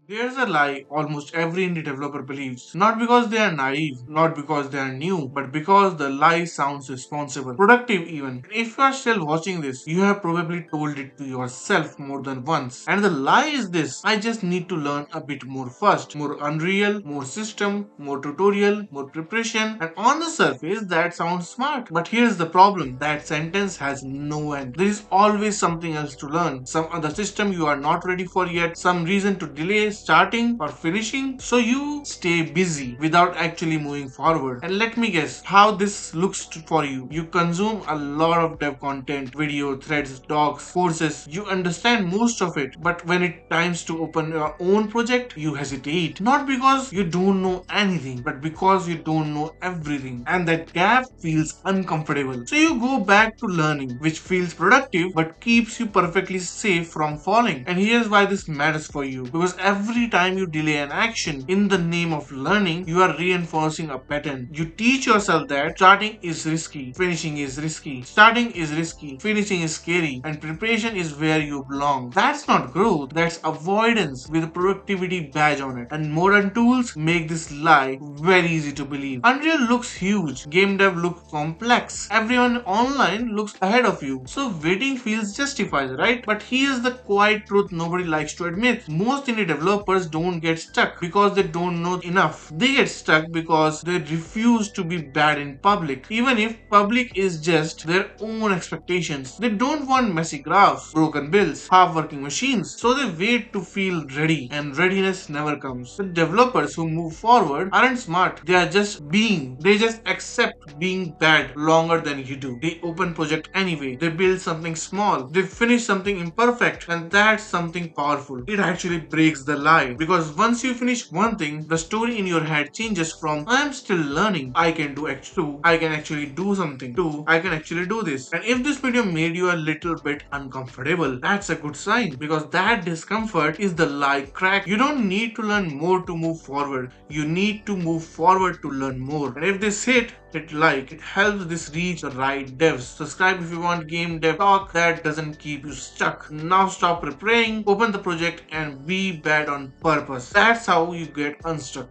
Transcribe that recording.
There's a lie almost every indie developer believes. Not because they are naive, not because they are new, but because the lie sounds responsible, productive even. If you are still watching this, you have probably told it to yourself more than once. And the lie is this: I just need to learn a bit more first. More Unreal, more system, more tutorial, more preparation. And on the surface, that sounds smart. But here's the problem: that sentence has no end. There is always something else to learn. Some other system you are not ready for yet, some reason to delay starting or finishing, so you stay busy without actually moving forward. And let me guess how this looks for you. You consume a lot of dev content, video, threads, docs, courses. You understand most of it, but when it times to open your own project, you hesitate. Not because you don't know anything, but because you don't know everything. And that gap feels uncomfortable. So you go back to learning, which feels productive but keeps you perfectly safe from falling. And here's why this matters for you: because every time you delay an action in the name of learning, you are reinforcing a pattern. You teach yourself that starting is risky, finishing is risky, starting is risky, finishing is scary, and preparation is where you belong. That's not growth, that's avoidance with a productivity badge on it. And modern tools make this lie very easy to believe. Unreal looks huge, game dev looks complex, everyone online looks ahead of you, so waiting feels justified, right? But here's the quiet truth nobody likes to admit: most indie developers don't get stuck because they don't know enough. They get stuck because they refuse to be bad in public, even if public is just their own expectations. They don't want messy graphs, broken builds, half-working machines, so they wait to feel ready, and readiness never comes. The developers who move forward aren't smart, they are just being. They just accept being bad longer than you do. They open project anyway, they build something small, they finish something imperfect, and that's something powerful. It actually breaks the lie, because once you finish one thing, the story in your head changes from I am still learning, I can do X to I can actually do something, to I can actually do this. And if this video made you a little bit uncomfortable, that's a good sign, because that discomfort is the lie crack. You don't need to learn more to move forward, you need to move forward to learn more. And if this hit like, it helps this reach the right devs. Subscribe if you want game dev talk that doesn't keep you stuck. Now stop preparing, open the project, and be bad on purpose. That's how you get unstuck.